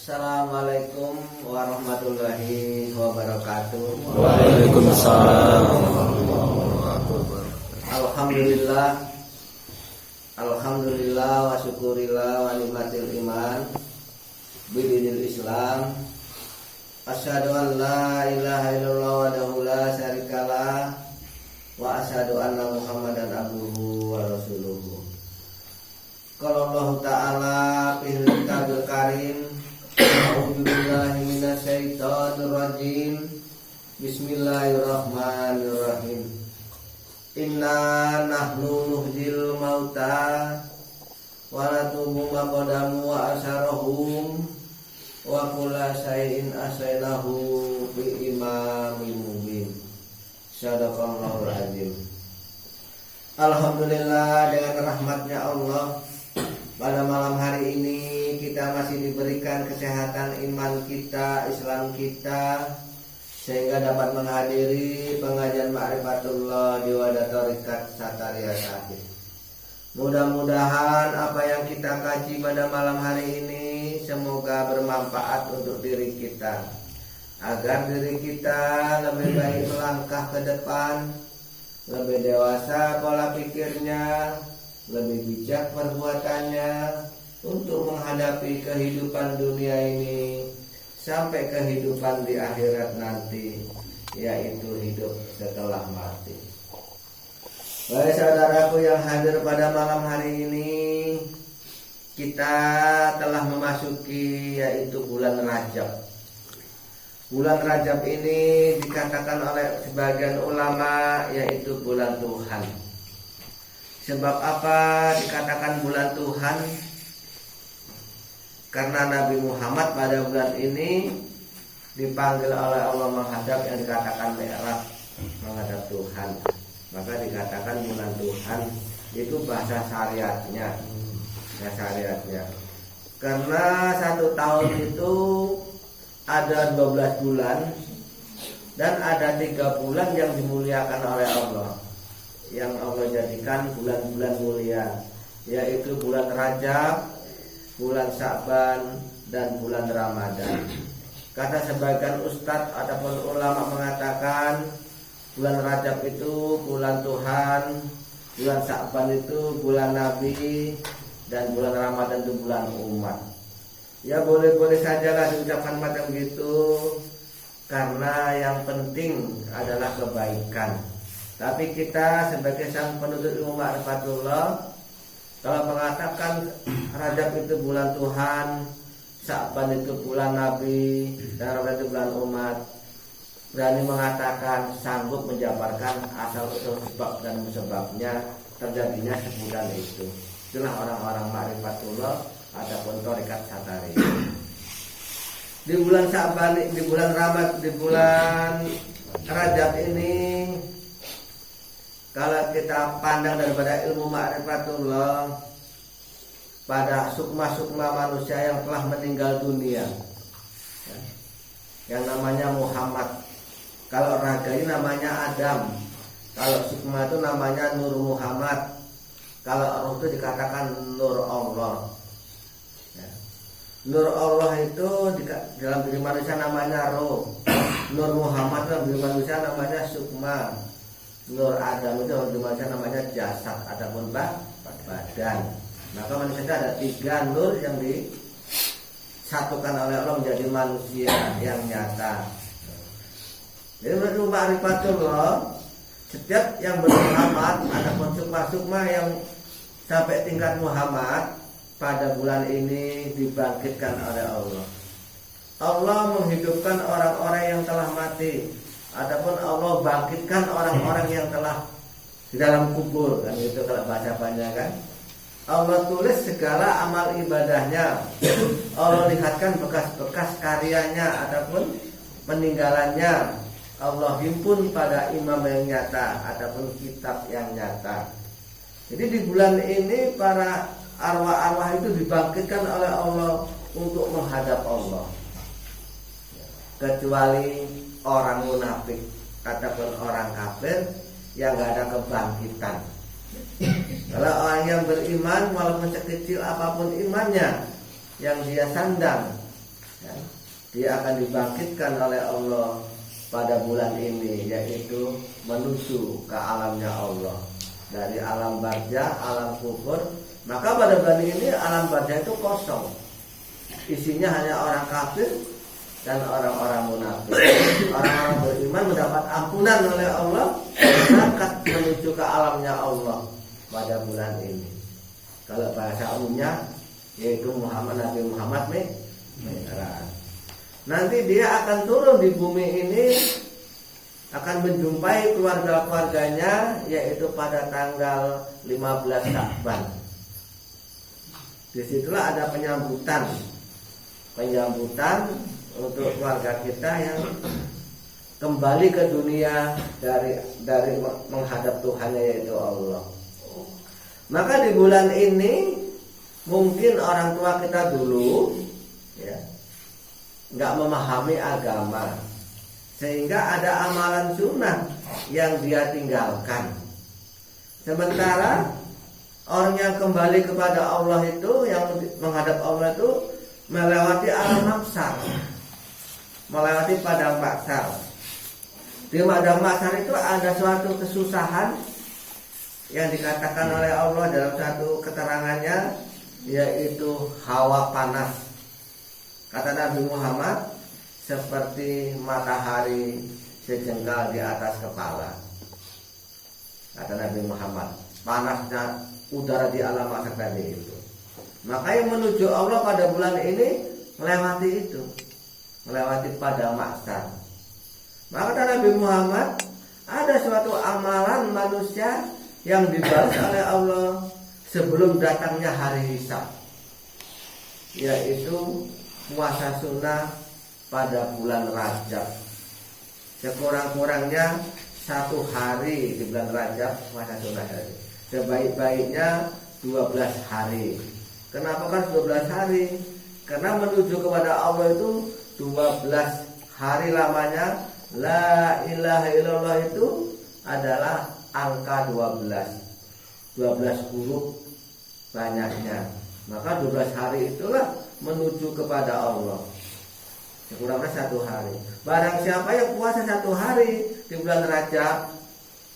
Assalamualaikum warahmatullahi wabarakatuh. Waalaikumsalam warahmatullahi wabarakatuh. Alhamdulillah wa syukurillah wa nikmatil iman bidinil Islam. Asyhadu an la ilaha illallah wahdahu la syarikalah wa asyhadu anna Muhammadan abduhu wa rasuluhu. Qala Allah Ta'ala fil kitabil karim, a'udzu billahi minasyaitonir rajim. Bismillahirrahmanirrahim. Inna nahnu nuhyil mauta wa natubu ma qadamu wa asarahum wa kulla syai'in ahsaynahu fi imamin mubin. Shadaqallahul azim. Alhamdulillah, dengan rahmatnya Allah, pada malam hari ini kita masih diberikan kesehatan iman kita, Islam kita, sehingga dapat menghadiri pengajian Ma'rifatullah di Wadah Thariqat Satariyah Syahid. Mudah-mudahan apa yang kita kaji pada malam hari ini semoga bermanfaat untuk diri kita, agar diri kita lebih baik melangkah ke depan, lebih dewasa pola pikirnya, lebih bijak perbuatannya untuk menghadapi kehidupan dunia ini sampai kehidupan di akhirat nanti, yaitu hidup setelah mati. Baik saudaraku yang hadir pada malam hari ini, kita telah memasuki yaitu bulan Rajab. Bulan Rajab ini dikatakan oleh sebagian ulama yaitu bulan Tuhan. Sebab apa dikatakan bulan Tuhan? Karena Nabi Muhammad pada bulan ini dipanggil oleh Allah menghadap yang dikatakan Mi'raj, menghadap Tuhan. Maka dikatakan bulan Tuhan, itu bahasa syariatnya. Karena satu tahun itu ada 12 bulan dan ada 3 bulan yang dimuliakan oleh Allah, yang Allah jadikan bulan-bulan mulia, yaitu bulan Rajab, bulan Sya'ban, dan bulan Ramadan. Kata sebagian ustadz ataupun ulama mengatakan bulan Rajab itu bulan Tuhan, bulan Sya'ban itu bulan Nabi, dan bulan Ramadan itu bulan umat. Ya boleh-boleh sajalah diucapkan macam gitu, karena yang penting adalah kebaikan. Tapi kita sebagai sang penuntut ilmu Ma'rifatullah, kalau mengatakan Rajab itu bulan Tuhan, Sya'ban itu bulan Nabi, dan Ramadan itu bulan umat, berani mengatakan, sanggup menjabarkan asal usul sebab dan musababnya terjadinya sebulan itu. Itulah orang-orang Ma'rifatullah ataupun Thariqat Satariyah. Di bulan Sya'ban, di bulan Rajab ini, kalau kita pandang daripada ilmu Ma'rifatullah pada sukma-sukma manusia yang telah meninggal dunia, yang namanya Muhammad. Kalau raga ini namanya Adam, kalau sukma itu namanya Nur Muhammad, kalau roh itu dikatakan Nur Allah. Nur Allah itu dalam diri manusia namanya roh. Nur Muhammad dalam diri manusia namanya sukma. Nur Adam itu dalam diri manusia namanya jasad ataupun badan. Maka manusia itu ada 3 nur yang disatukan oleh Allah menjadi manusia yang nyata. Jadi menurut Ma'rifatullah, setiap yang bermuhammad ataupun sukma-sukma yang sampai tingkat Muhammad pada bulan ini dibangkitkan oleh Allah. Allah menghidupkan orang-orang yang telah mati, ataupun Allah bangkitkan orang-orang yang telah di dalam kubur, kan itu kalau bahasa panjang kan. Allah tulis segala amal ibadahnya. Allah lihatkan bekas-bekas karyanya ataupun peninggalannya. Allah himpun pada imam yang nyata ataupun kitab yang nyata. Jadi di bulan ini para arwah-arwah itu dibangkitkan oleh Allah untuk menghadap Allah. Kecuali orang munafik ataupun orang kafir yang gak ada kebangkitan. Kalau orang yang beriman, walaupun sekecil apapun imannya yang dia sandang, ya. Dia akan dibangkitkan oleh Allah pada bulan ini, yaitu menuju ke alamnya Allah dari alam barzah, alam kubur. Maka pada bulan ini alam barzah itu kosong, isinya hanya orang kafir dan orang-orang munafik. Orang-orang beriman mendapat ampunan oleh Allah, berangkat menuju ke alamnya Allah pada bulan ini. Kalau bahasa umumnya yaitu Nabi Muhammad Mi'raj. Nanti dia akan turun di bumi ini, akan menjumpai keluarga-keluarganya, yaitu pada tanggal 15 Sya'ban. Disitulah ada penyambutan untuk keluarga kita yang kembali ke dunia dari menghadap Tuhannya, yaitu Allah. Maka di bulan ini mungkin orang tua kita dulu ya nggak memahami agama, sehingga ada amalan sunnah yang dia tinggalkan. Sementara orang yang kembali kepada Allah itu, yang menghadap Allah itu melewati alam mahsyar, melewati padang mahsyar. Di padang mahsyar itu ada suatu kesusahan yang dikatakan oleh Allah dalam satu keterangannya, yaitu hawa panas. Kata Nabi Muhammad, seperti matahari sejengkal di atas kepala. Kata Nabi Muhammad, panasnya udara di alam mahsyar tadi itu. Maka yang menuju Allah pada bulan ini melewati itu, melewati padang mahsyar. Maka kata Nabi Muhammad, ada suatu amalan manusia yang dibalas oleh Allah sebelum datangnya hari hisab, yaitu puasa sunnah pada bulan Rajab. Sekurang-kurangnya 1 hari di bulan Rajab puasa sunnah hari. Sebaik-baiknya 12 hari. Kenapa kan 12 hari? Karena menuju kepada Allah itu 12 hari lamanya. La ilaha illallah itu adalah angka 12 huruf banyaknya. Maka 12 hari itulah menuju kepada Allah. Sekurangnya 1 hari. Barang siapa yang puasa 1 hari di bulan Rajab,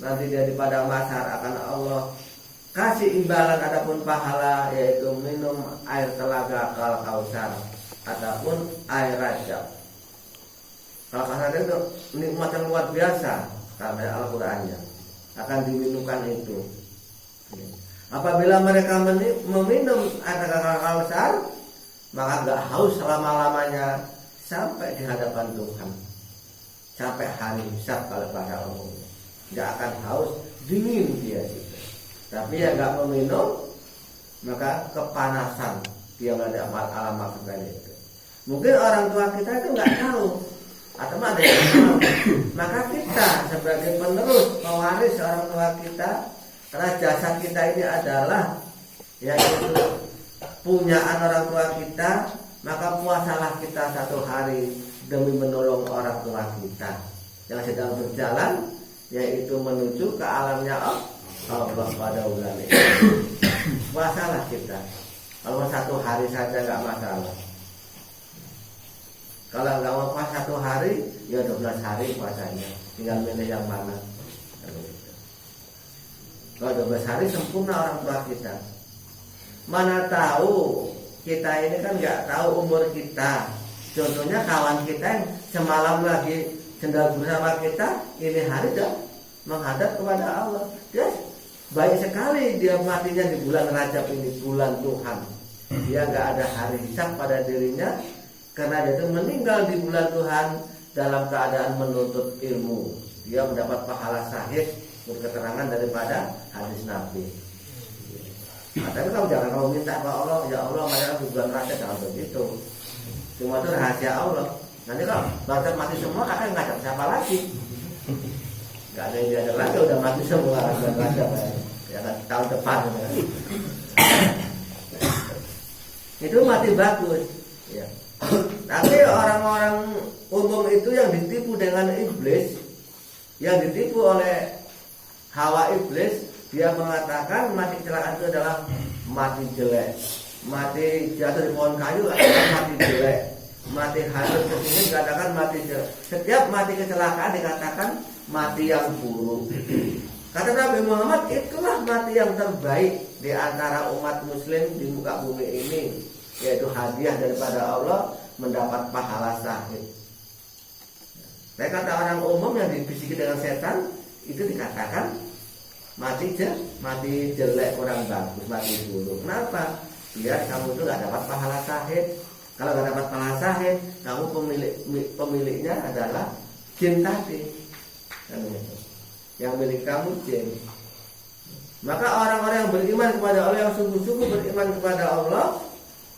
nanti dia di padang mahsyar akan Allah kasih imbalan adapun pahala, yaitu minum air telaga Kal Kausar ataupun air Rajab. Kal Kausar itu nikmat yang luar biasa, karena Al-Qur'annya akan diminumkan itu. Apabila mereka meminum air Kal Kausar, maka gak haus selama-lamanya sampai di hadapan Tuhan, sampai hari hisab. Kalau bahasa umumnya gak akan haus, dingin dia gitu. Tapi ya gak meminum, maka kepanasan dia melihat alam mahsyar itu. Mungkin orang tua kita itu gak tahu, atau ada yang tahu. Maka kita sebagai penerus, pewaris orang tua kita, karena jasa kita ini adalah yaitu punyaan orang tua kita, maka puasalah kita 1 hari demi menolong orang tua kita yang sedang berjalan, yaitu menuju ke alamnya Allah pada bulan ini. Puasalah kita. Kalau 1 hari saja nggak masalah. Kalau nggak mau puasa 1 hari, ya 12 hari puasanya. Tinggal milih yang mana. Kalau 12 hari sempurna orang tua kita. Mana tahu kita ini kan nggak tahu umur kita. Contohnya kawan kita yang semalam lagi sendal bersama kita, ini hari dah menghadap kepada Allah. Dia baik sekali, dia matinya di bulan Rajab ini, bulan Tuhan. Dia nggak ada hari hisab pada dirinya, karena dia itu meninggal di bulan Tuhan dalam keadaan menuntut ilmu. Dia mendapat pahala sahih berketerangan daripada hadis Nabi. Tapi kamu jangan mau minta ke Allah, ya Allah, marilah di bulan Rajab, jangan begitu. Cuma itu rahasia Allah. Nanti kalau Rajab mati semua, kakak ngajak siapa lagi? Gak ada yang diajar lagi, udah mati semua bulan Rajab ya kan, tahun depan ya. Itu mati bagus ya. Tapi orang-orang umum itu yang ditipu dengan iblis, yang ditipu oleh hawa iblis, dia mengatakan mati kecelakaan itu adalah mati jelek, mati jatuh di pohon kayu adalah mati jelek, mati harus kesini dikatakan mati. Setiap mati kecelakaan dikatakan mati yang buruk. Kata Nabi Muhammad, itulah mati yang terbaik di antara umat muslim di muka bumi ini, yaitu hadiah daripada Allah mendapat pahala syahid. Saya kata orang umum yang dibisiki dengan setan itu dikatakan mati jelek, kurang bagus, mati buruk. Kenapa? Biar kamu itu nggak dapat pahala syahid. Kalau nggak dapat pahala syahid, kamu pemiliknya adalah jin tadi. Kan itu. Yang milik kamu jin. Maka orang-orang yang beriman kepada Allah, yang sungguh-sungguh beriman kepada Allah,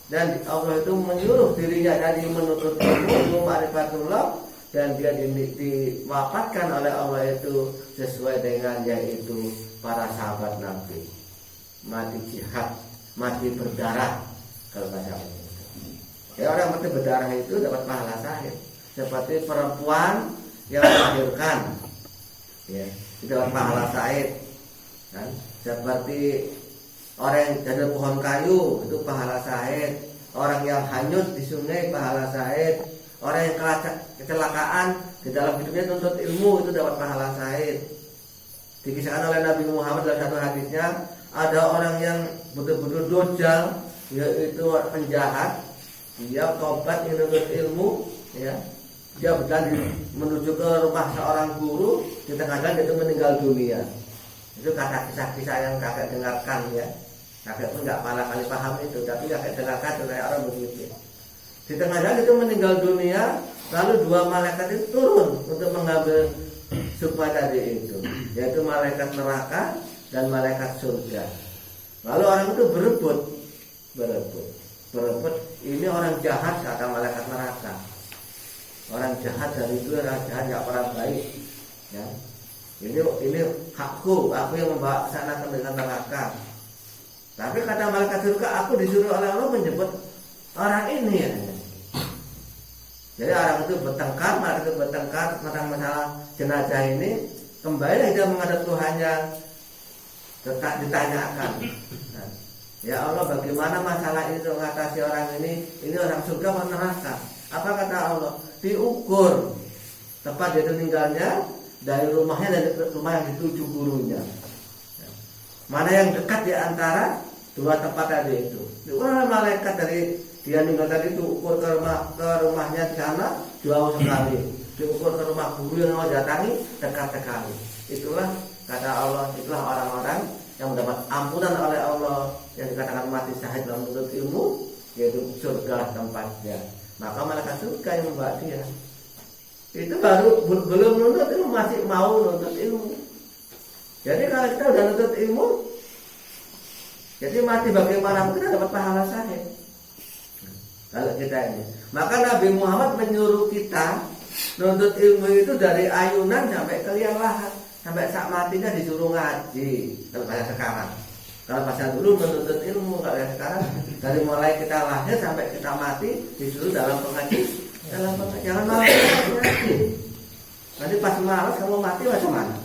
dan Allah itu menyuruh dirinya dari menuntut ilmu ma'rifatullah, dan dia diwafatkan oleh Allah itu sesuai dengan yaitu para sahabat Nabi, mati jihad, mati berdarah. Kalau bahasa Allah, ya orang mati berdarah itu dapat pahala syahid, seperti perempuan yang melahirkan, ya, itu dapat pahala syahid, kan? Seperti orang yang jatuh pohon kayu itu pahala syahid, orang yang hanyut di sungai pahala syahid, orang yang kecelakaan di dalam hidupnya tuntut ilmu itu dapat pahala syahid. Dikisahkan oleh Nabi Muhammad dalam satu hadisnya, ada orang yang betul-betul dojal, yaitu penjahat, dia tobat menuntut ilmu, ya, dia berjalan menuju ke rumah seorang guru, di tengah jalan itu meninggal dunia. Itu kata kisah-kisah yang kakek dengarkan, ya. Kakek pun nggak pala kali paham itu, tapi kakek dengarkan dari orang begitu. Di tengah jalan itu meninggal dunia, lalu dua malaikat itu turun untuk mengambil supaya tadi itu, yaitu malaikat neraka dan malaikat surga. Lalu orang itu berebut. Ini orang jahat, kata malaikat neraka. Orang jahat dari itu, orang jahat nggak pernah baik, ya. Ini hakku, aku yang membawa ke sana ke neraka. Tapi kata malaikat surga, aku disuruh oleh Allah menjemput orang ini, ya. Jadi orang itu bertengkar tentang masalah jenazah ini. Kembali dia menghadap Tuhannya, tetap ditanyakan, nah, ya Allah, bagaimana masalah ini untuk mengatasi orang ini? Ini orang surga atau neraka? Apa kata Allah? Diukur tempat dia meninggalnya dari rumahnya dan rumah yang dituju gurunya. Mana yang dekat di antara dua tempat tadi itu? Diukur oleh malaikat dari dia meninggal tadi, diukur ke rumahnya di sana jauh sekali. Diukur ke rumah guru yang mau datangi dekat sekali. Itulah kata Allah, itulah orang-orang yang mendapat ampunan oleh Allah, yang dikatakan mati syahid dalam menuntut ilmu, yaitu surga tempatnya. Maka malaikat surga yang membawa dia. Itu baru belum menuntut ilmu, masih mau menuntut ilmu. Jadi kalau kita udah menuntut ilmu, jadi mati bagaimana kita dapat pahala syahid. Kalau kita ini, maka Nabi Muhammad menyuruh kita menuntut ilmu itu dari ayunan sampai ke liang lahat, sampai saat matinya disuruh ngaji. Kalau bahasa sekarang, kalau bahasa dulu menuntut ilmu, kalau sekarang dari mulai kita lahir sampai kita mati disuruh dalam pengajian. Jangan malas ngaji. Nanti pas malas kamu mati macam mana?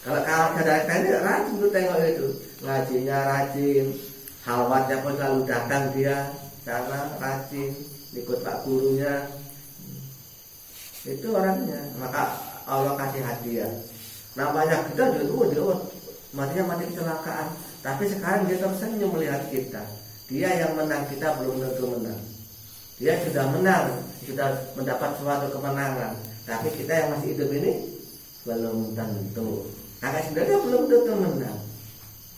Kalau dari tadi rajin tuh tengok itu, ngajinya rajin, halwatnya pun selalu datang dia karena rajin, ikut pak gurunya. Itu orangnya. Maka Allah kasih hadiah. Namanya kita dulu matinya mati kecelakaan, tapi sekarang dia tersenyum melihat kita. Dia yang menang, kita belum tentu menang. Dia sudah menang, sudah mendapat suatu kemenangan, tapi kita yang masih hidup ini belum tentu. Kakek sendiri belum tentu menang.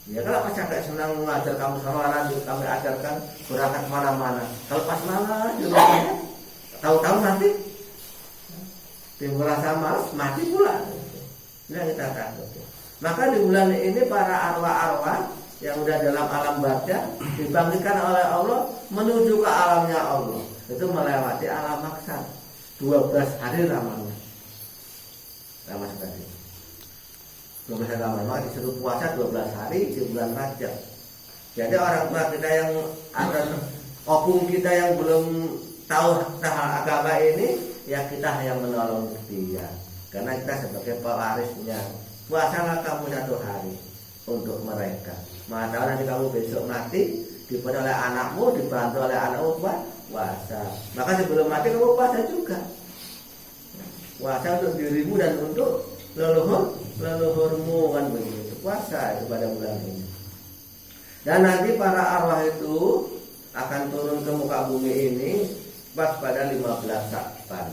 Ya kalau pas kakek senang mengajar kamu sama orang, kami ajarkan berangkat kemana-mana. Kalau pas malah di rumahnya, tahu-tahu nanti timbul rasa malas, mati pula. Ini yang kita takut. Maka di bulan ini para arwah-arwah yang udah dalam alam barzah dibangkitkan oleh Allah menuju ke alamnya Allah. Itu melewati alam maksar 12 hari lamanya. Lama sekali. 12 hari lamanya, maka disuruh puasa 12 hari di bulan Rajab. Jadi orang tua kita yang ada opung kita yang belum tahu hal agama ini, ya kita yang menolong dia. Karena kita sebagai pewarisnya. Puasalah kamu 1 hari untuk mereka. Maka nanti kamu besok mati dibantu oleh anakmu, dibantu oleh anakmu puasa. Maka sebelum mati kamu puasa juga. Puasa untuk dirimu dan untuk leluhurmu kan begitu. Puasa itu pada bulan ini. Dan nanti para arwah itu akan turun ke muka bumi ini pas pada 15 Sya'ban.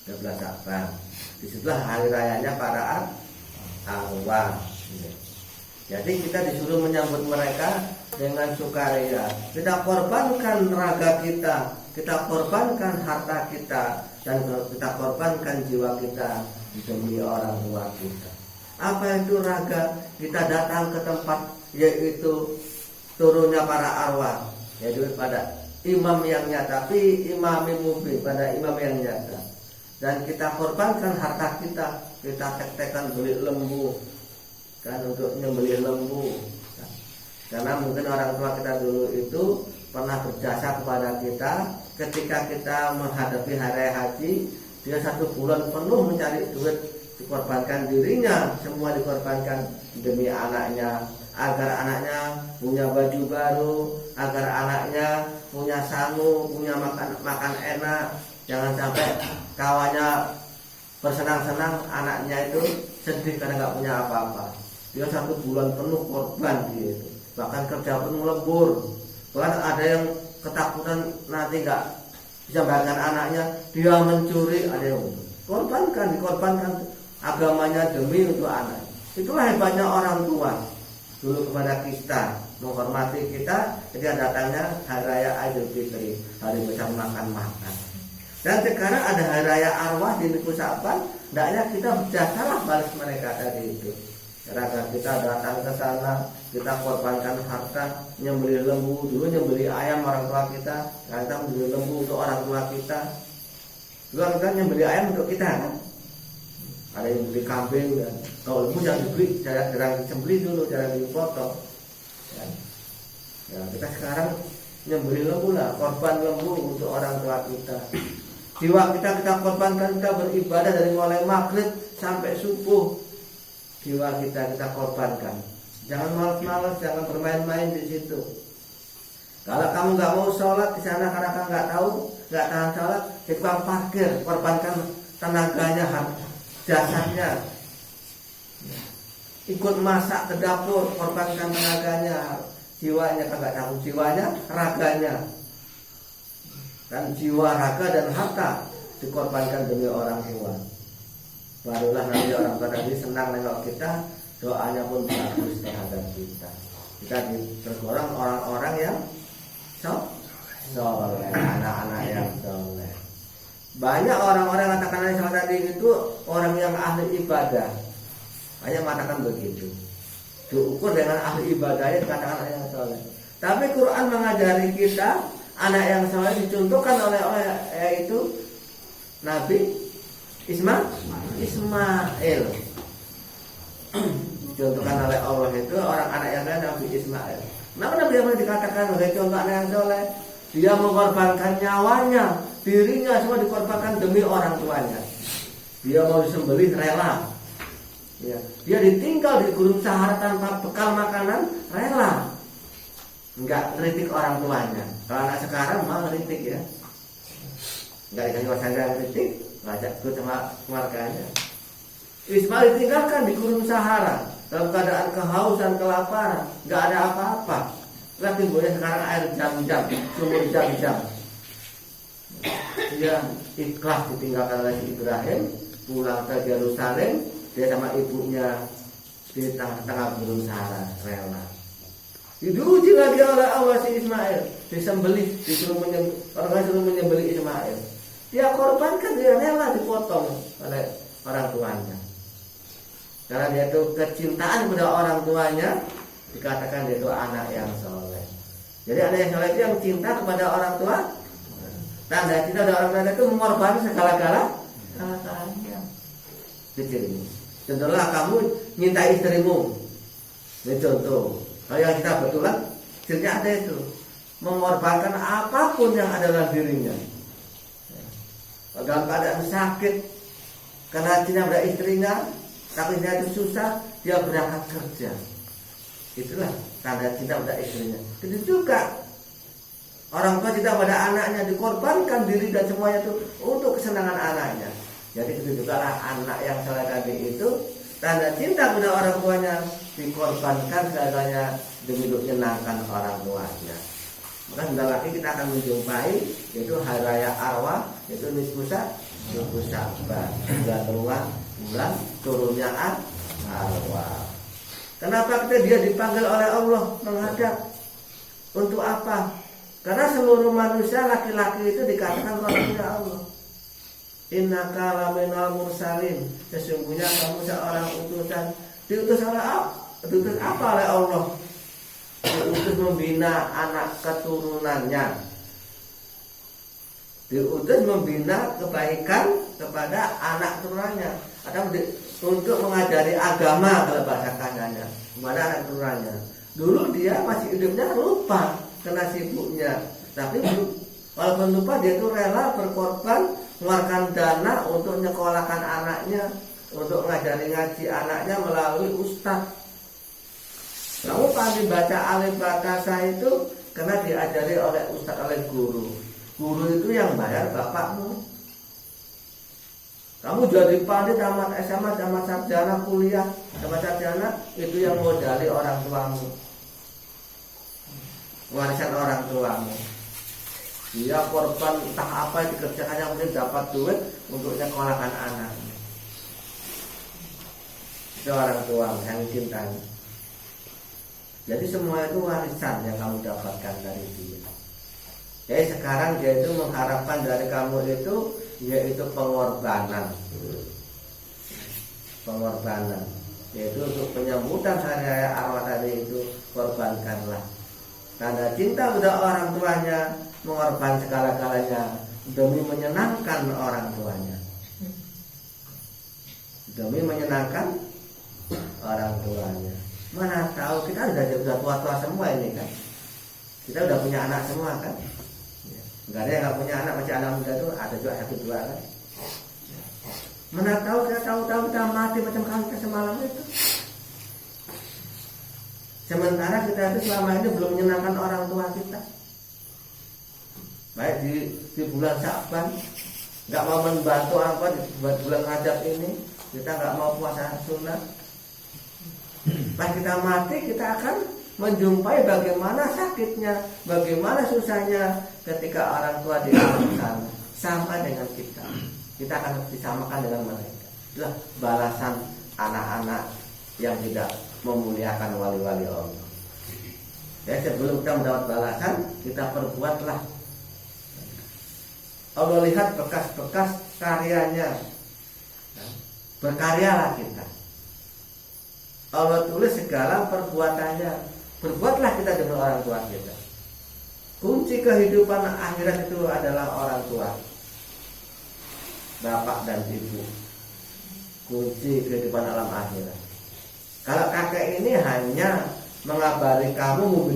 15 Sya'ban. Disitulah hari rayanya para arwah. Jadi kita disuruh menyambut mereka dengan sukaria. Kita korbankan raga kita, kita korbankan harta kita, dan kita korbankan jiwa kita demi orang tua kita. Apa itu raga? Kita datang ke tempat yaitu turunnya para arwah, yaitu pada imam yang nyata, tapi imam mubin, pada imam yang nyata. Dan kita korbankan harta kita, kita tek-tekan beli lembu, kan, untuk nyembelih lembu. Karena mungkin orang tua kita dulu itu pernah berjasa kepada kita ketika kita menghadapi hari haji. Dia 1 bulan penuh mencari duit, dikorbankan dirinya, semua dikorbankan demi anaknya, agar anaknya punya baju baru, agar anaknya punya sangu, punya makan enak. Jangan sampai kawannya bersenang-senang, anaknya itu sedih karena nggak punya apa-apa. Dia 1 bulan penuh korban gitu. Bahkan kerja penuh lembur. Bahkan ada yang ketakutan nanti nggak bisa bayarkan anaknya, dia mencuri, ada yang dikorbankan agamanya demi untuk anak. Itulah hebatnya orang tua dulu kepada kita, menghormati kita ketika datangnya hari raya Idul Fitri, hari besar makan-makan. Dan sekarang ada hari raya arwah di 15 Sya'ban, hendaknya kita berjasalah balas mereka tadi itu. Karena kita datang ke sana, kita korbankan harta, nyembelih lembu, dulu nyembelih ayam orang tua kita, kita nyembelih lembu untuk orang tua kita. Dulu kita nyembelih ayam untuk kita kan. Ada yang beli kambing, dan kalau lembu jangan dibeli, jarang disembelih dulu, jarang dipotong. Ya, kita sekarang nyembelih lembu lah, korban lembu untuk orang tua kita. Jiwa kita korbankan, kita beribadah dari mulai maghrib sampai subuh. Jiwa kita korbankan. Jangan malas-malas, jangan bermain-main di situ. Kalau kamu nggak mau sholat di sana karena kamu nggak tahu, nggak tahan sholat, di tukang parkir, korbankan tenaganya, jasadnya. Ikut masak ke dapur, korbankan tenaganya, jiwanya nggak tahu, jiwanya, raganya. Dan jiwa, raga dan harta dikorbankan demi orang tua. Barulah nanti orang tua tadi senang nengok kita, doanya pun bagus terhadap kita. Kita tergolong orang-orang yang soleh, anak-anak yang soleh. Banyak orang-orang yang katakan yang tadi itu orang yang ahli ibadah. Banyak mengatakan begitu. Diukur dengan ahli ibadahnya dikatakan yang soleh. Tapi Quran mengajari kita anak yang soleh dicontohkan oleh yaitu Nabi Ismail. Dicontohkan oleh Allah itu orang anak yang soleh Nabi Ismail. Kenapa Nabi Ismail dikatakan sebagai contoh anak yang soleh? Dia mengorbankan nyawanya, dirinya semua dikorbankan demi orang tuanya. Dia mau disembelih rela. Ya, dia ditinggal di gurun Sahara tanpa bekal makanan, rela. Enggak kritik orang tuanya. Kalau anak sekarang malah kritik ya. Enggak dikasih wasangga kritik, ngajak ikut sama keluarganya. Ismail ditinggalkan di gurun Sahara dalam keadaan kehausan, kelaparan, enggak ada apa-apa. Lihat timbulnya sekarang air jam-jam, sumur jam-jam. Dia ikhlas ditinggalkan oleh Ibrahim, pulang ke Yerusalem, dia sama ibunya di tengah-tengah gurun Sahara, rela. Diuji lagi oleh Allah si Ismail, disembelih, orang suruh menyembelih Ismail. Dia korbankan, dia rela dipotong oleh orang tuanya. Karena dia itu kecintaan kepada orang tuanya, dikatakan dia itu anak yang soleh. Jadi anak yang soleh itu yang cinta kepada orang tua. Tanda cinta kepada orang tua itu mengorbankan segala-galanya. Jadi contohlah kamu nyinta istrimu. Ini contoh. Kalau yang kita betulan, cirinya ada itu, mengorbankan apapun yang ada dalam dirinya. Dalam keadaan sakit, karena cinta pada istrinya, tapi istrinya itu susah, dia berangkat kerja. Itulah tanda cinta pada istrinya. Itu juga orang tua cinta pada anaknya, dikorbankan diri dan semuanya itu untuk kesenangan anaknya. Jadi itu juga lah anak yang soleh tadi itu tanda cinta pada orang tuanya, dikorbankan segalanya demi untuk menyenangkan orang tuanya. Maka sebentar lagi kita akan menjumpai yaitu hari raya arwah, yaitu nisfu Sya'ban, bulan turunnya arwah. Kenapa dia dipanggil oleh Allah menghadap? Untuk apa? Karena seluruh manusia laki-laki itu dikatakan rasulnya Allah. Innaka laminal mursalin. Sesungguhnya kamu seorang utusan. Diutus oleh apa? Diutus apa oleh Allah? Diutus membina anak keturunannya. Diutus membina kebaikan kepada anak turunannya. Atau untuk mengajari agama kalau bahasa kasarnya kepada anak turunannya. Dulu dia masih hidupnya lupa kena sibuknya, tapi walaupun lupa dia itu rela berkorban mengeluarkan dana untuk menyekolahkan anaknya, untuk ngajari ngaji anaknya melalui ustaz. Kamu pasti baca alif bakasa itu karena diajari oleh ustaz, oleh guru. Guru itu yang bayar bapakmu. Kamu jadi pandai tamat SMA, tamat sarjana, kuliah, tamat sarjana, itu yang modali orang tuamu, warisan orang tuamu. Dia korban entah apa yang dikerjakan yang penting dapat duit untuk nyekolahkan anaknya. Itu orang tua yang cintai. Jadi semua itu warisan yang kamu dapatkan dari dia. Jadi sekarang dia itu mengharapkan dari kamu itu yaitu pengorbanan, yaitu untuk penyambutan hari raya arwah tadi itu korbankanlah. Tanda cinta pada orang tuanya, mengorbankan segala-galanya demi menyenangkan orang tuanya, demi menyenangkan orang tuanya. Mana tahu kita sudah tua-tua semua ini kan, kita sudah punya anak semua kan. Enggak ada yang nggak punya anak, masih anak muda tuh ada juga satu dua kan. Mana tahu kita tahu-tahu kita mati macam kita semalam itu. Sementara kita itu selama ini belum menyenangkan orang tua kita. Baik di bulan Sya'ban nggak mau membantu apa di bulan Rajab ini, kita nggak mau puasa sunat. Pas kita mati kita akan menjumpai bagaimana sakitnya, bagaimana susahnya ketika orang tua diangkat sama dengan kita. Kita akan disamakan dengan mereka. Itulah balasan anak-anak yang tidak memuliakan wali-wali Allah. Ya, sebelum kita mendapat balasan, kita perbuatlah. Allah lihat bekas-bekas karyanya. Berkaryalah kita. Allah tulis segala perbuatannya. Berbuatlah kita demi orang tua kita. Kunci kehidupan akhirat itu adalah orang tua, bapak dan ibu. Kunci kehidupan alam akhirat. Kalau kakek ini hanya mengabari kamu,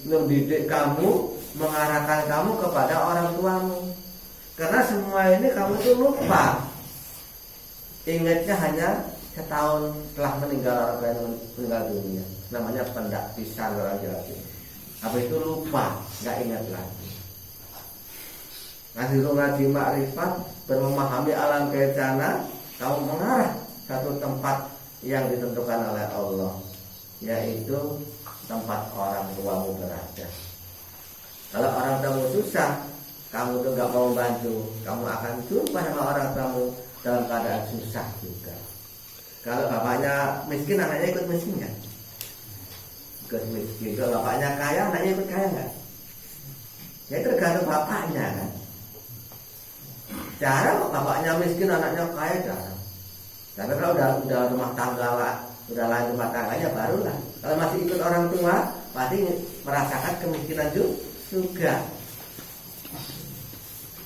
mendidik kamu, mengarahkan kamu kepada orang tuamu. Karena semua ini kamu itu lupa. Ingatnya hanya setahun setelah meninggal orang tua yang meninggal dunia. Namanya pendak pisan lagi-lagi. Apa itu lupa, nggak ingat lagi. Ngaji makrifat, bermemahami alam kecana, kamu mengarah satu tempat yang ditentukan oleh Allah, yaitu tempat orang tuamu berada. Kalau orang tuamu susah, kamu tuh nggak mau membantu, kamu akan jumpa sama orang tuamu dalam keadaan susah juga. Kalau bapaknya miskin, anaknya ikut miskin kan? Ikut miskin. Kalau bapaknya kaya, anaknya ikut kaya nggak? Ya tergantung bapaknya kan. Jarang bapaknya miskin, anaknya kaya, jarang. Tapi kalau udah rumah tangga lah, udah lanjut rumah tangganya barulah. Kalau masih ikut orang tua, pasti merasakan kemiskinan juga.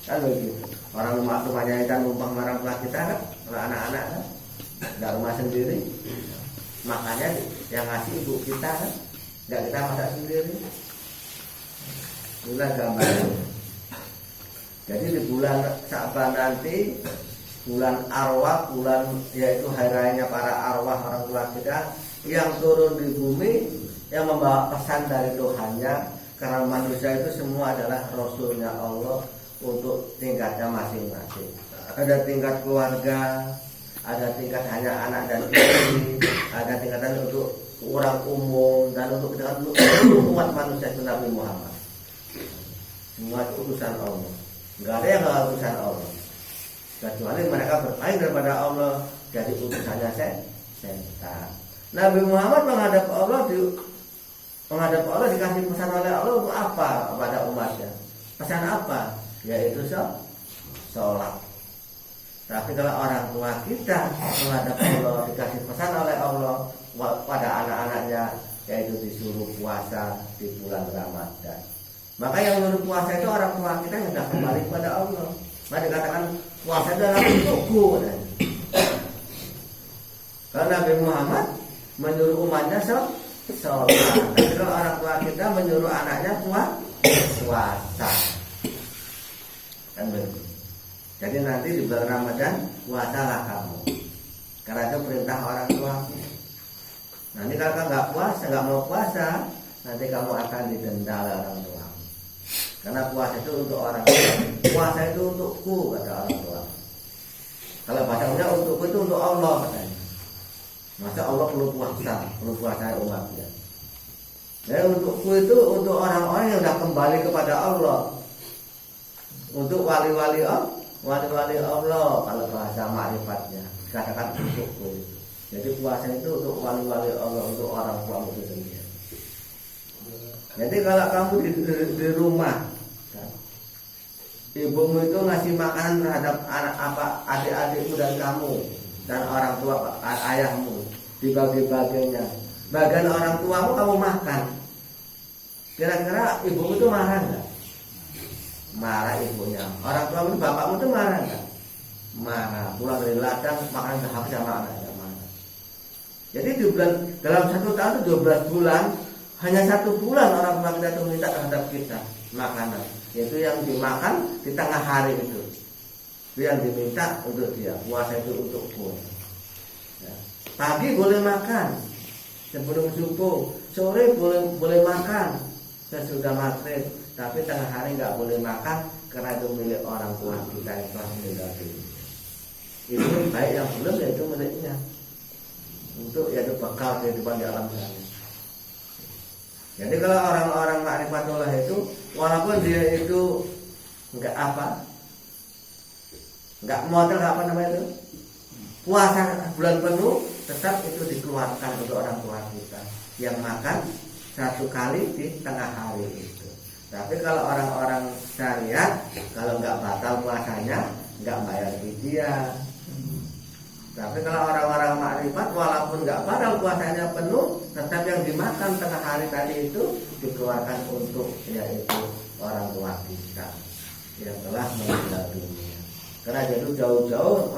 Kan begitu. Orang rumahnya kita numpang orang tua kita kan, kalau anak-anak kan, nggak rumah sendiri. Makanya yang ngasih ibu kita kan, nggak kita masak sendiri. Itulah gambarnya. Jadi di bulan Sya'ban nanti, bulan arwah, bulan yaitu hari rayanya para arwah orang tua kita, yang turun di bumi yang membawa pesan dari Tuhannya, karena manusia itu semua adalah rasulnya Allah untuk tingkatnya masing-masing. Ada tingkat keluarga, ada tingkat hanya anak dan istri, ada tingkatan untuk orang umum, dan untuk umat manusia itu Nabi Muhammad. Semua itu utusan Allah. Enggak ada yang enggak utusan Allah. Kecuali mereka berpaling daripada Allah jadi utusannya setan. Nabi Muhammad menghadap Allah dikasih pesan oleh Allah untuk apa kepada umatnya? Pesan apa? Yaitu sholat. Tapi kalau orang tua kita menghadap Allah dikasih pesan oleh Allah pada anak-anaknya, yaitu disuruh puasa di bulan Ramadan. Maka yang menyuruh puasa itu orang tua kita yang sudah kembali kepada Allah. Maka dikatakan puasa itu adalah untukku. Kalau Nabi Muhammad menyuruh umatnya sholat. Tapi kalau orang tua kita menyuruh anaknya puasa. Kan begitu. Jadi nanti di bulan Ramadan puasalah kamu, karena itu perintah orang tua. Nanti kalau nggak puasa, nggak mau puasa, nanti kamu akan didenda oleh orang tua. Karena puasa itu untuk orang tua. Puasa itu untukku, kata orang tua. Kalau bahasanya untukku itu untuk Allah, katanya. Masa Allah perlu puasa umatnya. Jadi untukku itu untuk orang-orang yang sudah kembali kepada Allah. Untuk wali-wali Allah, kalau bahasa ma'rifatnya dikatakan untukku. Jadi puasa itu untuk wali-wali Allah, untuk orang tua itu sendiri. Jadi kalau kamu di rumah, kan, ibumu itu ngasih makanan terhadap adik-adikmu dan kamu dan orang tua ayahmu, dibagi-baginya. Bagian orang tuamu kamu makan. Kira-kira ibumu itu marah nggak? Marah ibunya. Orang tuamu, bapakmu itu marah nggak? Marah. Pulang dari ladang makan habis sama anaknya, marah. Jadi di bulan, dalam 1 tahun itu 12 bulan, hanya 1 bulan orang tua kita itu minta terhadap kita makanan, yaitu yang dimakan di tengah hari itu yang diminta untuk dia. Puasa itu untukku. Ya. Pagi boleh makan sebelum subuh, sore boleh makan sesudah maghrib, tapi tengah hari nggak boleh makan karena itu milik orang tua kita yang telah meninggal dunia. Itu baik yang belum, yaitu miliknya untuk yaitu bekal kehidupan di alam sana. Jadi kalau orang-orang ma'rifatullah itu walaupun dia itu nggak modal, apa namanya itu, puasa bulan penuh, tetap itu dikeluarkan untuk orang tua kita yang makan 1 kali di tengah hari itu. Tapi kalau orang-orang syariat, kalau nggak batal puasanya, nggak bayar fidyah. Tapi kalau orang-orang makrifat, walaupun nggak batal puasanya penuh, tetap yang dimakan tengah hari tadi itu dikeluarkan untuk yaitu orang tua kita yang telah meninggal dunia. Karena jadi jauh-jauh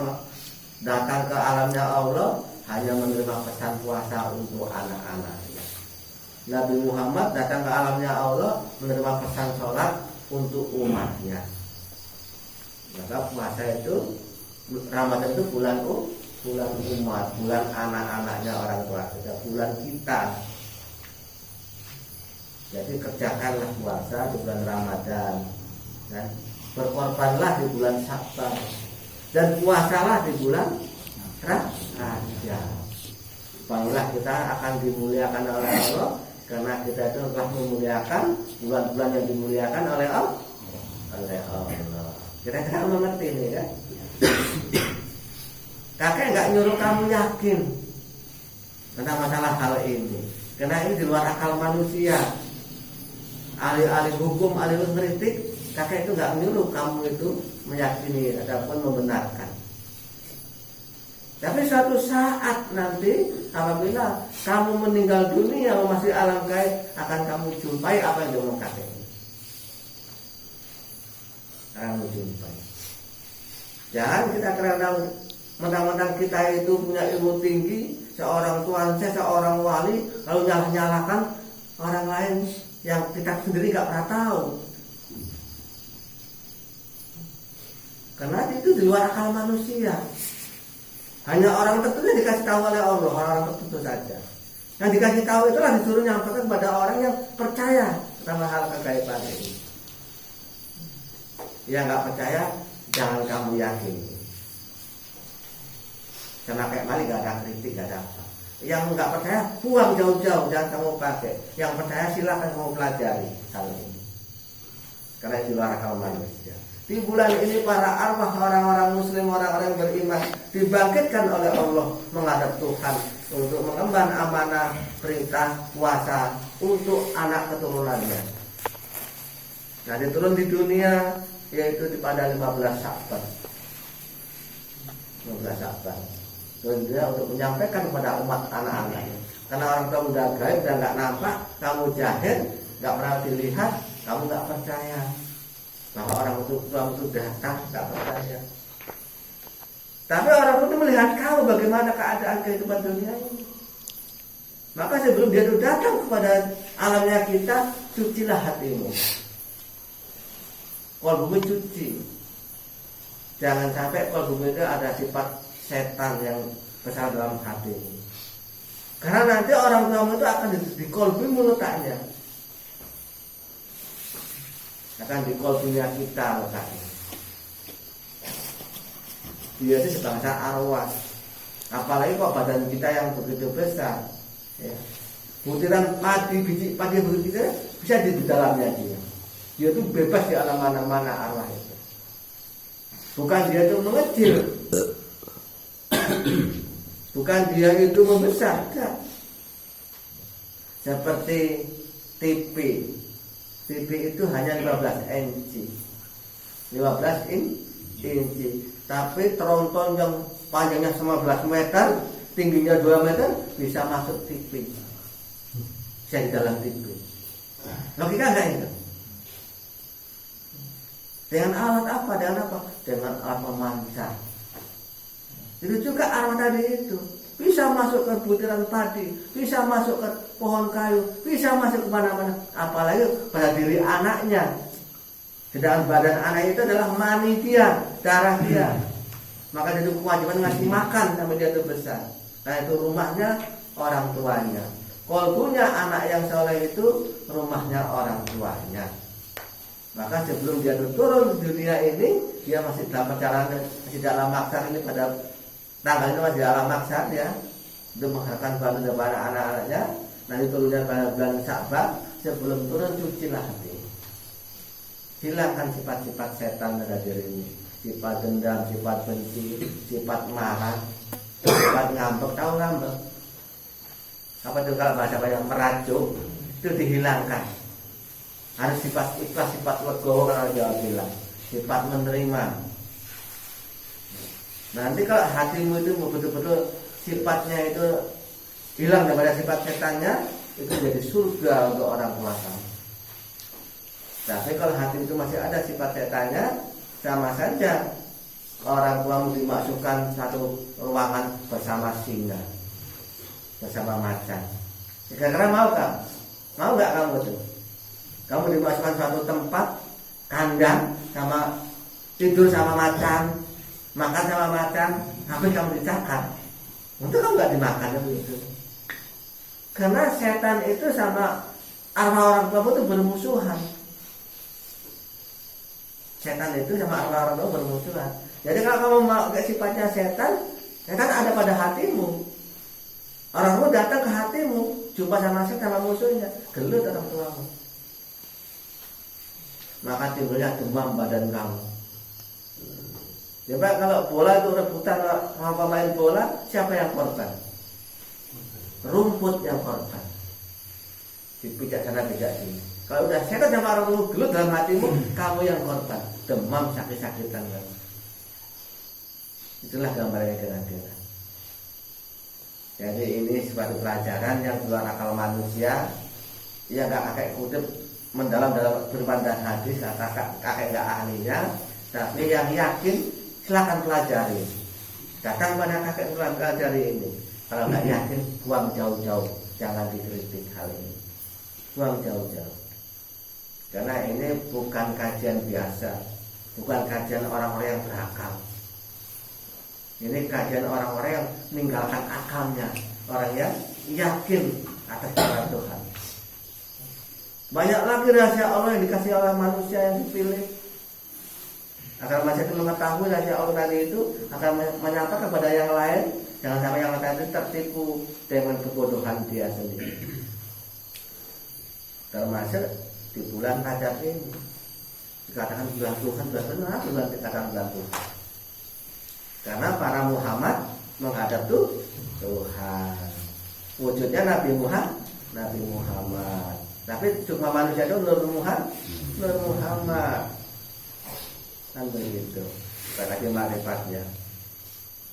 datang ke alamnya Allah hanya menerima pesan puasa untuk anak-anaknya. Nabi Muhammad datang ke alamnya Allah menerima pesan sholat untuk umatnya. Maka puasa itu, Ramadan itu bulan umat, bulan anak-anaknya orang tua kita, bulan kita. Jadi kerjakanlah puasa di bulan Ramadan, dan berkorbanlah di bulan Sya'ban, dan puasalah di bulan Rajab. Barulah kita akan dimuliakan oleh Allah, karena kita itu telah memuliakan bulan-bulan yang dimuliakan oleh Allah. Kira-kira mengerti ini kan? Kakek nggak nyuruh kamu yakin tentang masalah hal ini, karena ini di luar akal manusia. Ahli-ahli hukum, ahli kritik, kakek itu nggak nyuruh kamu itu meyakini ataupun membenarkan. Tapi suatu saat nanti apabila kamu meninggal dunia masih alam gaib, akan kamu jumpai apa yang diomong kakek. Akan kamu jumpai. Jangan kita kira mentang-mentang kita itu punya ilmu tinggi, seorang tuan saya, seorang wali, lalu nyalakan orang lain yang kita sendiri gak pernah tahu. Karena itu di luar akal manusia. Hanya orang tertentu dikasih tahu oleh Allah, orang tertentu saja. Yang dikasih tahu itulah disuruh nyampaikan kepada orang yang percaya sama hal kegaiban ini. Yang nggak percaya jangan kamu yakini. Sama kayak mali gak ada kritik, gak ada apa. Yang nggak percaya buang jauh-jauh, jangan kamu pakai. Yang percaya silakan kamu pelajari hal ini. Karena itu luar akal manusia. Di bulan ini para arwah orang-orang muslim, orang-orang beriman dibangkitkan oleh Allah menghadap Tuhan untuk mengemban amanah perintah puasa untuk anak keturunannya. Nah, diturun di dunia yaitu pada 15 Sya'ban. 15 Sya'ban. Turun dia untuk menyampaikan kepada umat anak-anaknya. Karena orang tua udah gaib dan nggak nampak, kamu jahil, nggak pernah dilihat, kamu nggak percaya. Bahwa orang itu datang, nggak percaya. Tapi orang itu melihat kamu bagaimana keadaan kehidupan dunia ini. Maka sebelum dia itu datang kepada alamnya kita, cucilah hatimu. Kolbumu cuci. Jangan sampai kolbumu itu ada sifat setan yang besar dalam hatimu. Karena nanti orang tua itu akan di kolbumu letaknya. Akan di kolbunya kita letaknya. Dia itu sebangsa arwah. Apalagi kok badan kita yang begitu besar, ya. Butiran padi, biji padi begitu bisa di dalamnya dia. Dia itu bebas di alam mana-mana arwah itu. Bukan dia itu mengecil, bukan dia itu membesar, enggak. Seperti TV. TV itu hanya 15 inci. 15 inci. Tapi tronton yang panjangnya 15 meter, tingginya 2 meter bisa masuk TV. Bisa di dalam TV. Logika enggak itu? Dengan alat apa? Dengan apa? Dengan alat pemancar. Itu juga arwah tadi itu bisa masuk ke butiran padi, bisa masuk ke pohon kayu, bisa masuk ke mana-mana. Apalagi pada diri anaknya. Di dalam badan anak itu adalah mani dia, darah dia. Maka itu kewajiban ngasih makan sampai dia itu besar. Nah itu rumahnya orang tuanya. Kolbunya anak yang soleh itu rumahnya orang tuanya. Maka sebelum dia turun di dunia ini, dia masih dalam perjalanan, masih dalam maksar ini pada tanggalnya masih dalam maksar ya, untuk mengharapkan bantuan kepada anak-anaknya. Nanti turunnya pada bulan Sya'ban. Sebelum turun cucilah hati. Hilangkan sifat-sifat setan pada dirimu. Sifat dendam, sifat benci, sifat marah, sifat ngambek. Tahu ngambek? Apa itu kalau bahasa banyak merajuk? Itu dihilangkan. Harus sifat ikhlas, sifat legowo kalau Jawa bilang. Sifat menerima. Nanti kalau hatimu itu betul-betul sifatnya itu hilang daripada sifat setannya, itu jadi surga untuk orang puasa. Tapi kalau hati itu masih ada sifat setannya, sama saja orang tuamu dimasukkan satu ruangan bersama singa, bersama macan. Kira-kira mau kan? Mau nggak kamu betul? Kamu dimasukkan suatu tempat kandang sama tidur sama macan, makan sama macan, tapi kamu dicakar. Untuk kamu nggak dimakan begitu. Karena setan itu sama arwah orang tua itu bermusuhan. Setan itu sama arwah orang tua bermusuhan. Jadi kalau kamu mau ke sifatnya setan, setan ada pada hatimu. Orang tua datang ke hatimu, jumpa sama setan sama musuhnya, gelut orang tuamu. Maka timbulnya demam badan kamu. Coba kalau bola itu rebutan sama pemain bola, siapa yang korban? Rumput yang korban. Dipijak sana pijak sini. Kalau udah setan sama orang tua gelut dalam hatimu, kamu yang korban. Demam sakit-sakitan kamu. Itulah gambarnya kira-kira. Jadi ini suatu pelajaran yang luar akal manusia. Ya gak kakek kutip mendalam dalam firman dan hadis, kakek gak ahlinya. Tapi yang yakin silakan pelajari. Datang pada kakek pelajari ini. Kalau gak yakin buang jauh-jauh. Jangan dikritik hal ini. Buang jauh-jauh. Karena ini bukan kajian biasa. Bukan kajian orang-orang yang berakal. Ini kajian orang-orang yang meninggalkan akalnya, orang yang yakin atas kebenaran Tuhan. Banyak lagi rahasia Allah yang dikasih oleh manusia yang dipilih. Agar manusia itu mengetahui rahasia Allah tadi itu, akan menyapa kepada yang lain. Jangan sampai yang lain itu tertipu dengan kebodohan dia sendiri. Termasuk di bulan Rajab ini dikatakan bulan Tuhan, bulan benar, bulan dikatakan bulan Tuhan. Karena para Muhammad menghadap Tuhan. Wujudnya Nabi Muhammad. Tapi cuma manusia itu Nur Muhammad. Kan begitu. Berarti marifatnya.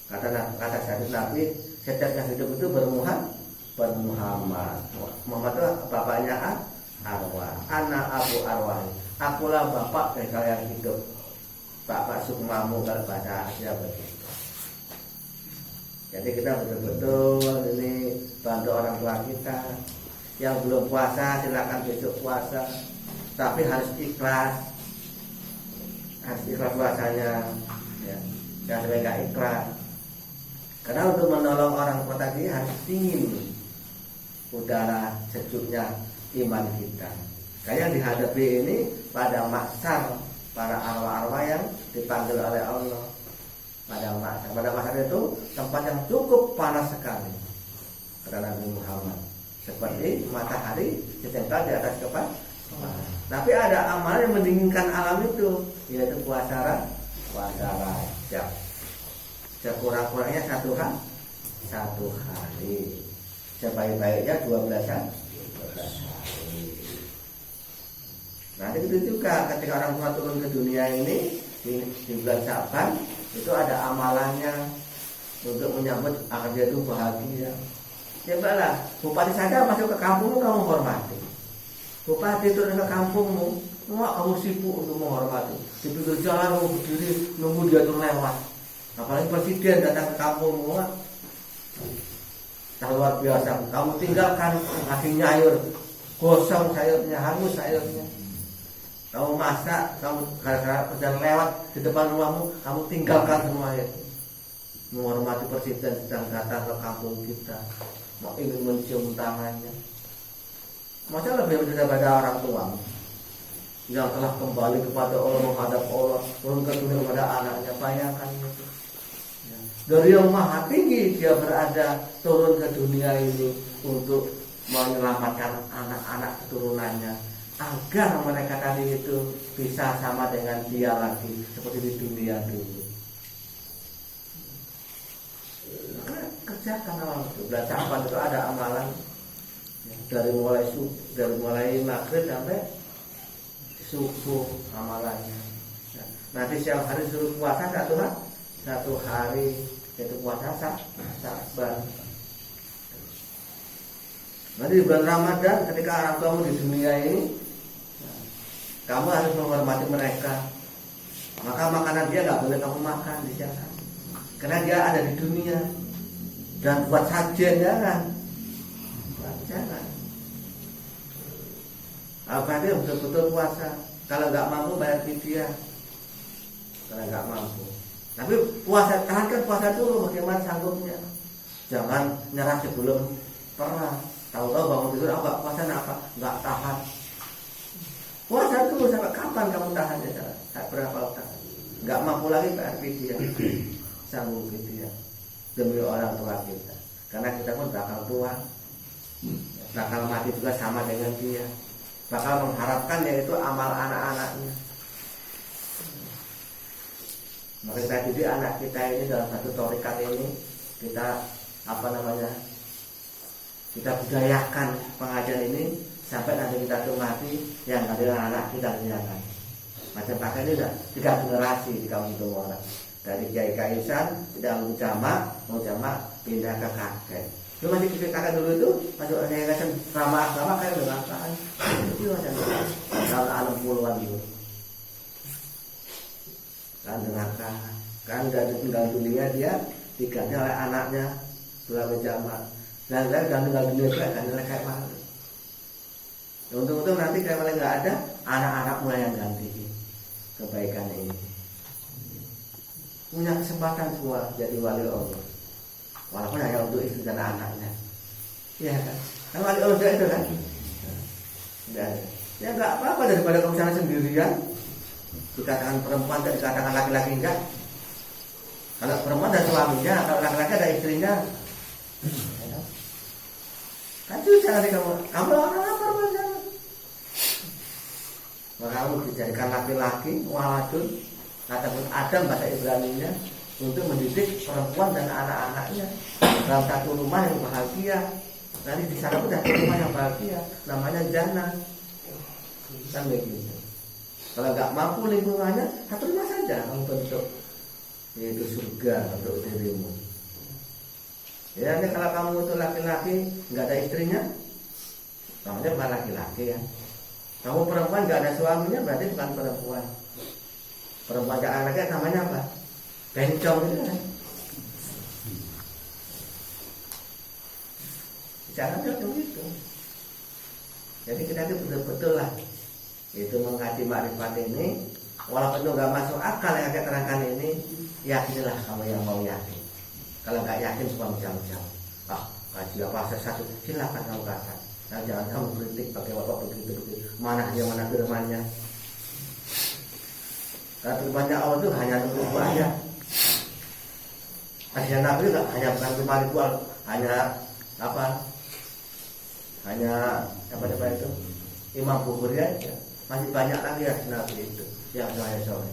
Kata syahid Nabi, setiap yang hidup itu bermuhammad. Muhammad itu bapaknya Arwah, anak Abu Arwah. Akulah bapak dari kalian hidup. Bapak Sukmamu kalau bahasa Asia begitu. Jadi kita betul-betul ini bantu orang tua kita. Yang belum puasa silakan besok puasa. Tapi harus ikhlas. Harus ikhlas puasanya. Ya. Jangan sampai nggak ikhlas. Karena untuk menolong orang tua tadi harus dingin udara sejuknya iman kita. Kayak dihadapi ini pada maksar para arwah-arwah yang dipanggil oleh Allah. Pada maksar itu tempat yang cukup panas sekali. Kata Nabi Muhammad, seperti matahari ditempel di atas kepala. Tapi ada amalan yang mendinginkan alam itu, yaitu puasa Rajab. Sekurang-kurangnya satu hari. Sebaik-baiknya 12 hari. Nanti itu juga ketika orang tua turun ke dunia ini di bulan Syaban itu ada amalannya untuk menyambut agar dia itu bahagia. Cobalah, bupati saja masuk ke kampungmu kamu hormati. Bupati turun ke kampungmu, kamu sibuk untuk menghormati. Di pinggir jalan kamu berdiri nunggu dia tuh lewat. Apalagi presiden datang ke kampungmu, luar biasa. Kamu tinggalkan ngasih nyayur, gosong sayurnya, hangus sayurnya. Kamu masak, kamu gara-gara perjalanan lewat di depan rumahmu, kamu tinggalkan semua itu. Menghormati presiden sedang datang ke kampung kita, mau ingin mencium tangannya. Masa lebih daripada orang tuamu yang telah kembali kepada Allah, menghadap Allah, turun ke dunia kepada anaknya. Bayangkan itu. Dari yang maha tinggi dia berada turun ke dunia ini untuk menyelamatkan anak-anak keturunannya, agar mereka tadi itu bisa sama dengan dia lagi seperti di dunia dulu. Maka kerjakan amal itu. Bulan Syaban itu ada amalan dari mulai maghrib sampai subuh amalannya. Nanti siang hari suruh puasa satu hari, yaitu puasa Syaban. Nanti di bulan Ramadan ketika orang tuamu di dunia ini, kamu harus menghormati mereka. Maka makanan dia nggak boleh kamu makan di sana, karena dia ada di dunia. Dan buat sajian jangan. Apa dia betul-betul puasa. Kalau nggak mampu bayar fidyah. Kalau nggak mampu. Tapi puasa, tahankan puasa dulu bagaimana sanggupnya. Jangan nyerah sebelum perang. Tahu-tahu bangun tidur, nggak puasa apa? Nggak tahan. Puasa dulu sampai kapan kamu tahannya? Berapa tahan? Nggak mampu lagi bayar fidyah. Sanggup fidyah demi orang tua kita. Karena kita pun bakal tua, bakal mati juga sama dengan dia. Bakal mengharapkan yaitu amal anak-anaknya. Maka kita didik anak kita ini dalam satu thariqat ini, kita kita budayakan pengajian ini sampai nanti kita tuh mati yang adalah anak kita lihat. Macam pakai ini udah 3 generasi di kampung Tumora. Dari Kiai Kaisan tidak mau jamak pindah ke kakek. Itu masih kecil kakek dulu itu masuk Kiai Kaisan ramah kayak udah ngapain? Itu macam tahun 60-an dulu. Kan neraka, kan udah tinggal dunia dia diganti oleh anaknya Sulami Jamal. Dan tinggal dunia juga ganti oleh kayak malu. Untung-untung nanti kayak malu nggak ada, anak-anakmu yang ganti kebaikan ini. Punya kesempatan semua jadi wali Allah, walaupun hanya untuk istri dan anaknya. Ya kan? Kan wali Allah itu kan. Ya nggak apa-apa daripada kamu sana sendirian. Dikatakan perempuan dan dikatakan laki-laki enggak. Kalau perempuan ada suaminya, kalau laki-laki ada istrinya. Kan susah nanti kamu orang apa perempuan? Maka kamu dijadikan laki-laki, waladun, ataupun Adam bahasa Ibrani-nya untuk mendidik perempuan dan anak-anaknya dalam satu rumah yang bahagia. Nanti di sana pun satu rumah yang bahagia, namanya jannah. Kan begitu. Kalau nggak mampu lingkungannya, satu rumah saja kamu bentuk, yaitu surga untuk dirimu. Ya, ini kalau kamu itu laki-laki nggak ada istrinya, namanya bukan laki-laki ya. Kamu perempuan nggak ada suaminya, berarti bukan perempuan. Perempuan nggak ada laki namanya apa? Bencong gitu kan? Jangan begitu. Jadi kita itu betul-betul lah, itu mengkaji makrifat ini, walaupun itu nggak masuk akal yang saya terangkan ini, yakinilah kamu yang mau yakin. Kalau nggak yakin semua jam-jam. Kaji apa satu, silakan kamu katakan. Nah, jangan kamu kritik pakai bapak begitu. Mana firmannya? Karena firmannya Allah itu hanya untuk ayat. Hadis Nabi itu hanya bukan cuma ritual, hanya apa? Hanya apa itu? Imam Bukhari aja. Masih banyak lagi hadis Nabi itu yang saya sore.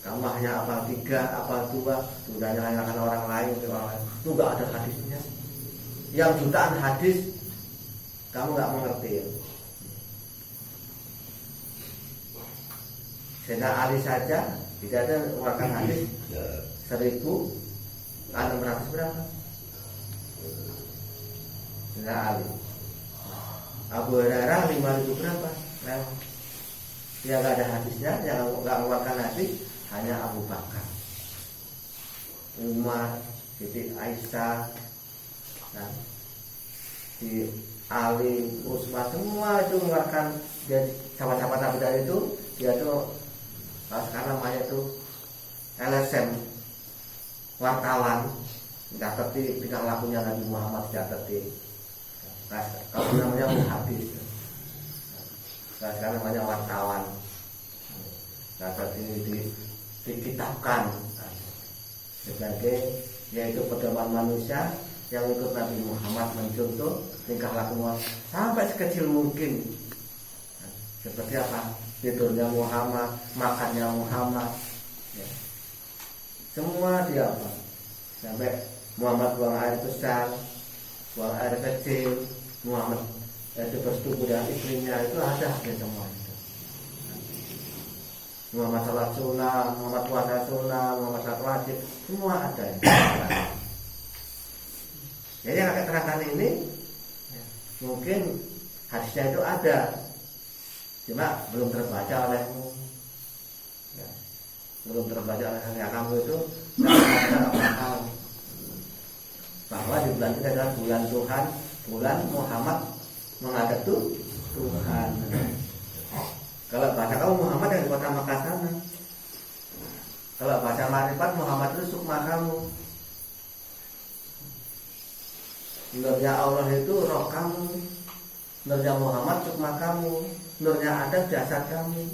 Kamu hanya apa 3, apa 2, sudah nyalakan orang lain, itu nggak ada hadisnya. Yang jutaan hadis kamu nggak mengerti. Sayyidina Ali saja tidak ada mengeluarkan hadis 1.600 berapa? Sayyidina Ali. Abu Hurairah 5.000 berapa? Dia nggak ada hadisnya, yang nggak mengeluarkan hadis hanya Abu Bakar, Umar, Siti Aisyah, nah, si Ali, Utsman, semua itu mengeluarkan. Dia sahabat-sahabat Nabi dari itu, dia tuh sekarang namanya itu LSM, wartawan, tidak terti tingkah lakunya Nabi Muhammad tidak terti. Nah, kalau namanya hadis, nah, sekarang namanya wartawan. Nah, terti dikitabkan sebagai yaitu pedoman manusia yang ikut Nabi Muhammad mencontoh tingkah laku sampai sekecil mungkin. Seperti apa? Tidurnya Muhammad, makannya Muhammad, ya. Semua dia apa? Sampai Muhammad buang air besar, buang air kecil, Muhammad itu bersetubuh dengan istrinya, itu ada semua itu. Muhammad salat sunnah, Muhammad puasa sunnah, Muhammad salat wajib, semua ada. Jadi yang akan terangkan ini mungkin hadisnya itu ada, cuma belum terbaca olehmu, ya. Belum terbaca oleh kamu itu apa bahwa di bulan ini adalah bulan Tuhan, bulan Muhammad menghadap Tuhan. Kalau bahasa kamu Muhammad yang di kota Mekah sana. Kalau bahasa makrifat Muhammad itu sukma kamu. Nurnya Allah itu roh kamu. Nurnya Muhammad sukma kamu. Nurnya Adam jasad kamu.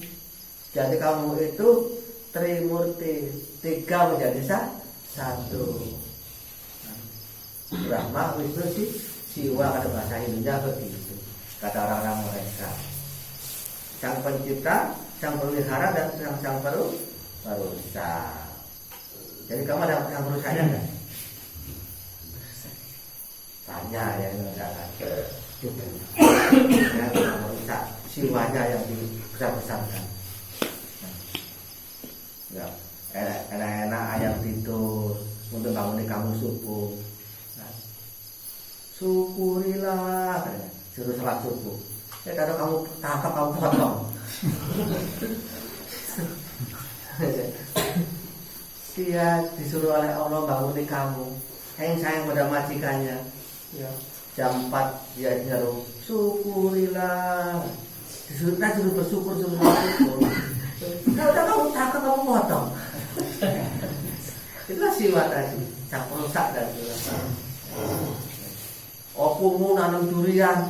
Jadi kamu itu trimurti, 3 menjadi satu. Brahma, Wisnu, Siwa, ada bahasa Hindunya begitu. Kata orang-orang mereka. Sang pencipta, sang pelihara, dan sang perusak. Jadi kamu ada yang perusaknya enggak? Tanya ya, enggak ada. Yang merusak siwanya yang dibesar-besarkan. Ya, enak-enak ayam tidur untuk bangunin kamu subuh. Syukurilah, suruh salat subuh. Kalau kamu tangkap, kamu potong. Dia disuruh oleh Allah bangunin kamu, sayang pada majikannya. Ya. Jam 4 dia nyaruh, syukurilah. Disuruh bersyukur, suruh bersyukur. Kalau kamu tangkap, kamu potong. Itulah siwa tadi, sang perusak dan Opumu nanam durian,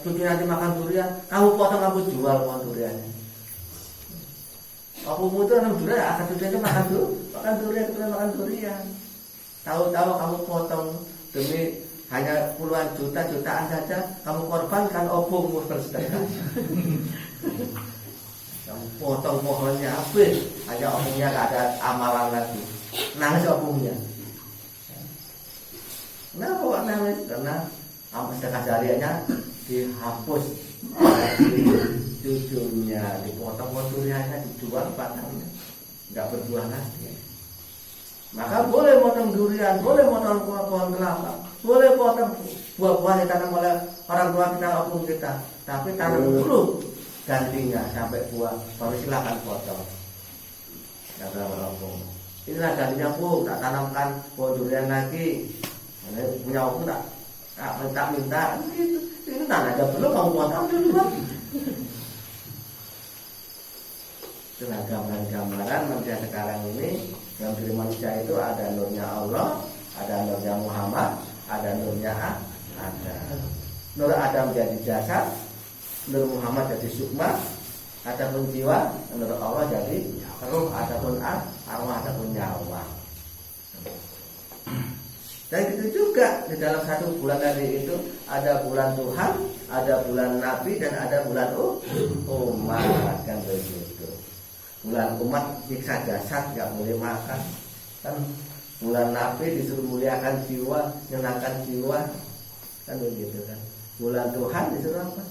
cucu nanti makan durian, kamu potong, kamu jual pohon duriannya. Opumu itu nanam durian, akan cucu itu makan durian. Tahu-tahu kamu potong demi hanya puluhan jutaan saja, kamu korbankan opumu bersedekah. Kamu potong pohonnya habis, hanya opungnya gak ada amalan lagi. Nangis opungnya. Kenapa kok nangis? Karena sedekah jariahnya dihapus oleh cucunya, dipotong duriannya, dijual batangnya, nggak berbuah lagi. Maka boleh potong durian, boleh potong pohon kelapa, boleh potong buah-buah yang ditanam oleh orang tua kita, opung kita, tapi tanam dulu gantinya sampai buah, baru silakan potong. Kata opung, inilah gantinya bu, tak tanamkan pohon durian lagi. Punya opung tak minta gitu. Ini tanah aja belum kamu potong dulu bang. Itulah gambaran manusia sekarang ini. Dalam diri manusia itu ada nurnya Allah, ada nurnya Muhammad, ada nurnya Adam. Nur Adam jadi jasad, nur Muhammad jadi sukma, adapun jiwa, nur Allah jadi ruh, adapun arwah, adapun nyawa. Dan itu juga di dalam satu bulan tadi itu ada bulan Tuhan, ada bulan Nabi, dan ada bulan umat, kan begitu. Bulan umat nyiksa jasad, nggak boleh makan. Kan bulan Nabi disuruh muliakan jiwa, nyenangkan jiwa, kan begitu kan. Bulan Tuhan disuruh apa?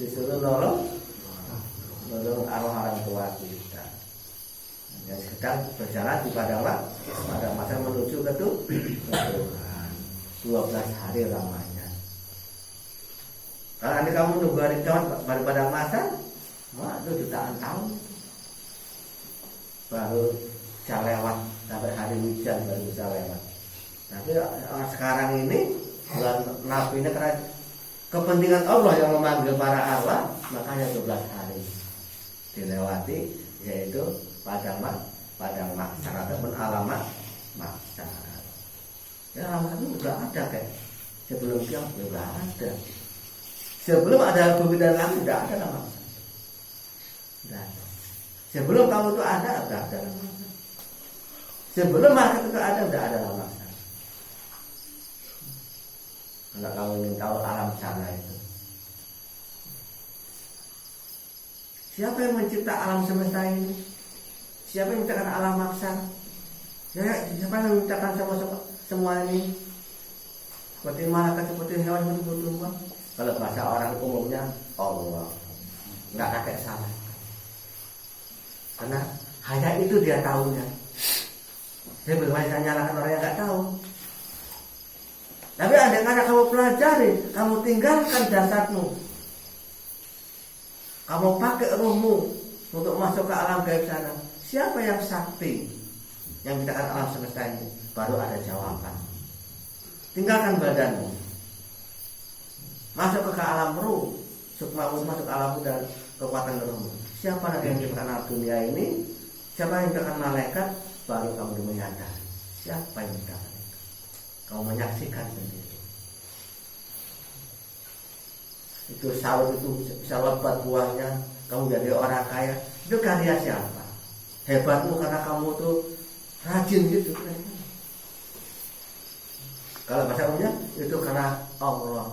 Disuruh nolong arwah orang tua kita. Yang sedang berjalan di padang masa menuju ke Tuhan. 12 hari lamanya. Kalau nanti kamu nunggu hari kiamat pada padang masa, itu jutaan tahun. Baru bisa lewat sampai hari hujan baru bisa lewat. Tapi sekarang ini bulan Nabi ini karena kepentingan Allah yang memanggil para arwah, makanya 12 hari dilewati, yaitu padang mahsyar ataupun alamat mahsyar. Ya alamat itu sudah ada kan. Sebelum kiamat sudah ada. Sebelum ada bumi dan langit sudah ada nama mahsyar. Sudah ada. Sebelum kamu itu ada nama mahsyar. Sebelum market itu ada, sudah ada nama mahsyar. Kalau kamu ingin tahu alam sana itu, siapa yang mencipta alam semesta ini? Siapa yang menciptakan alam mahsyar? Siapa yang menciptakan semua ini? Seperti malaikat, seperti hewan, seperti tumbuhan. Kalau bahasa orang umumnya Allah, nggak kakek salah. Karena hanya itu dia tahunya. Saya bagaimana nyalakan orang yang nggak tahu. Tapi andai kata kamu pelajari, kamu tinggalkan jasadmu, kamu pakai ruhmu untuk masuk ke alam gaib sana. Siapa yang sakti yang menciptakan alam semesta ini? Baru ada jawaban. Tinggalkan badanmu, masuk ke alam ruh, sukmamu masuk ke alam dan kekuatan ruhmu. Siapa yang menciptakan alam dunia ini? Siapa yang menciptakan malaikat? Baru kamu menyadari siapa yang menciptakan itu. Kamu menyaksikan sendiri. Itu sawit itu bisa lebat buahnya, kamu jadi orang kaya. Itu karya siapa? Hebatmu karena kamu tuh rajin gitu. Kalau bahasa umumnya itu karena Allah.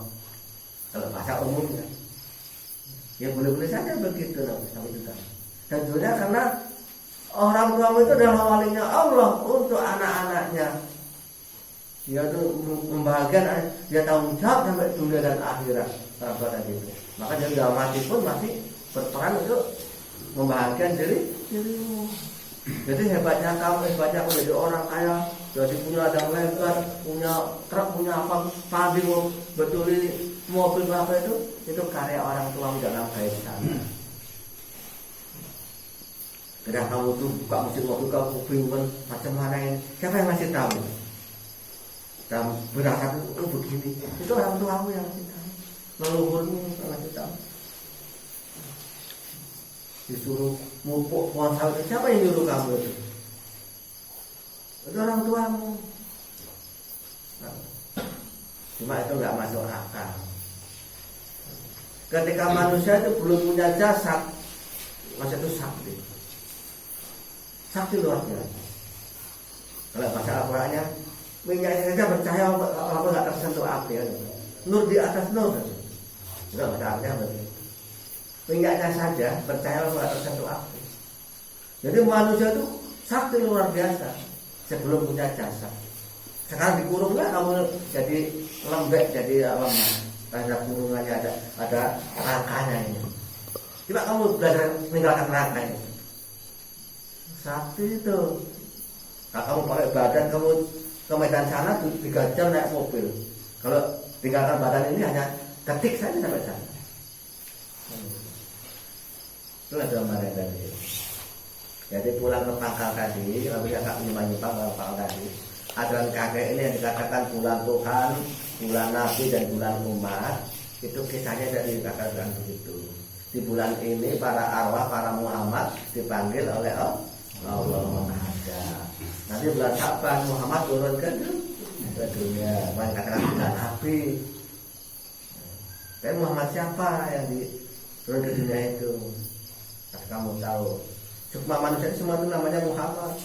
Kalau bahasa umumnya, ya boleh-boleh saja begitu lah. Dan juga karena orang tuamu itu adalah walinya Allah untuk anak-anaknya. Dia tuh membahagiakan, dia tanggung jawab sampai dunia dan akhirat. Gitu. Maka dia sudah mati pun masih berperan untuk membahagiakan dirimu. Jadi hebatnya kamu jadi orang kaya, jadi punya ladang lebar, punya truk, punya apa, pabrik, betuli mobil apa itu karya orang tuamu dalam gaib sana. Ketika kamu tuh buka mesin mobil, kamu bingung macam mana ini, siapa yang masih tahu? Dan berasa itu begini, itu orang tuamu yang masih tahu, leluhurmu yang masih tahu. Disuruh mupuk pohon sawit, siapa yang nyuruh kamu itu? Itu orang tuamu. Cuma itu nggak masuk akal. Ketika manusia itu belum punya jasad, masa itu sakti. Sakti luar biasa. Kalau bahasa Al-Qurannya, minyaknya saja percaya apa nggak tersentuh api. Nur di atas nur. Enggak bahasa Arabnya begitu. Minyaknya saja percaya apa nggak tersentuh api. Jadi manusia itu sakti luar biasa sebelum punya jasad. Sekarang dikurunglah kamu jadi lembek, jadi lemah. Ada kurungannya, ada rangkanya ini. Coba kamu belajar meninggalkan rangka ini. Sakti itu. Kalau kamu pakai badan, kamu ke medan sana 3 jam naik mobil. Kalau tinggalkan badan ini hanya ketik saja sampai sana. Itulah gambaran tadi. Jadi pulang ke pangkal tadi, kalau dia tak menyimpang ke pangkal tadi. Adalah kakek ini yang dikatakan bulan Tuhan, bulan Nabi dan bulan umat. Itu kisahnya dari dikatakan begitu. Di bulan ini para arwah, para Muhammad dipanggil oleh Allah menghadap. Nanti bulan Syaban Muhammad turun ke dunia. Mereka katakan bulan Nabi. Tapi Muhammad siapa yang turun ke dunia itu? Kamu tahu. Cuma manusia semua itu namanya Muhammad.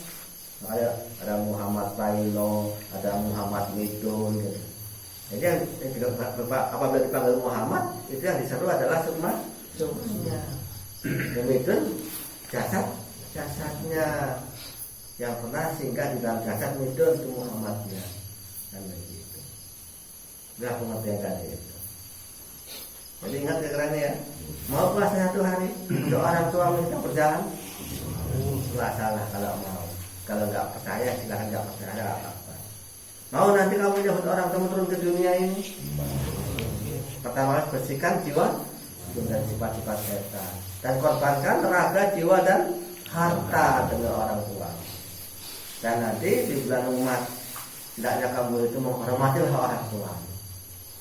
Ada Muhammad Bailo, ada Muhammad Midun gitu. Jadi yang apabila dipanggil Muhammad, itu yang diseru adalah sukmanya. Yang Midun jasadnya yang pernah singgah di dalam jasad Midun itu Muhammadnya. Dan begitu. Enggak pengertian tadi itu. Jadi ingat kekerannya ya. Mau puasa 1 hari untuk orang tua kita berjalan, nggak salah kalau mau. Kalau nggak percaya silakan nggak percaya apa-apa. Mau nanti kamu nyebut orang kamu turun ke dunia ini, pertama bersihkan jiwa dan sifat-sifat setan dan korbankan raga, jiwa dan harta demi orang tua. Dan nanti di bulan umat hendaknya kamu itu menghormati orang tua.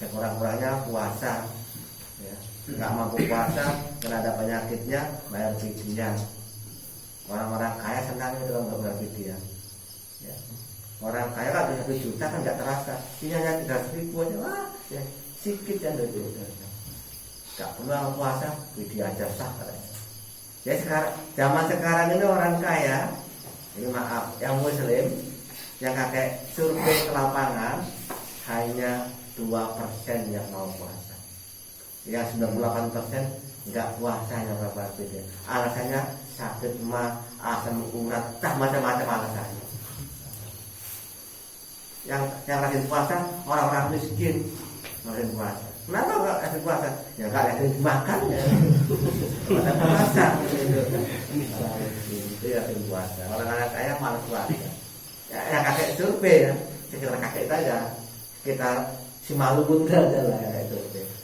Sekurang-kurangnya puasa. Ya. Nggak mampu puasa karena ada penyakitnya bayar fidyah. Orang-orang kaya senang itu kalau nggak bayar fidyah. Ya. Orang kaya kan 1 juta kan nggak terasa, ini hanya 300.000 aja, wah ya sedikit kan itu. Nggak perlu puasa fidyah aja sah katanya. Jadi zaman sekarang ini orang kaya, ini maaf yang Muslim yang kakek survei ke lapangan hanya 2% yang mau puasa. Yang 98% nggak puasa yang berapa beda. Alasannya sakit mah, asam urat, macam-macam alasannya. Yang rajin puasa orang-orang miskin rajin puasa. Kenapa nggak rajin puasa? Ya nggak rajin makan ya. Ada puasa gitu. Itu ya rajin puasa. Orang-orang kaya malas puasa. Ya kakek survei ya, sekitar kakek saja, sekitar Simalungun aja lah.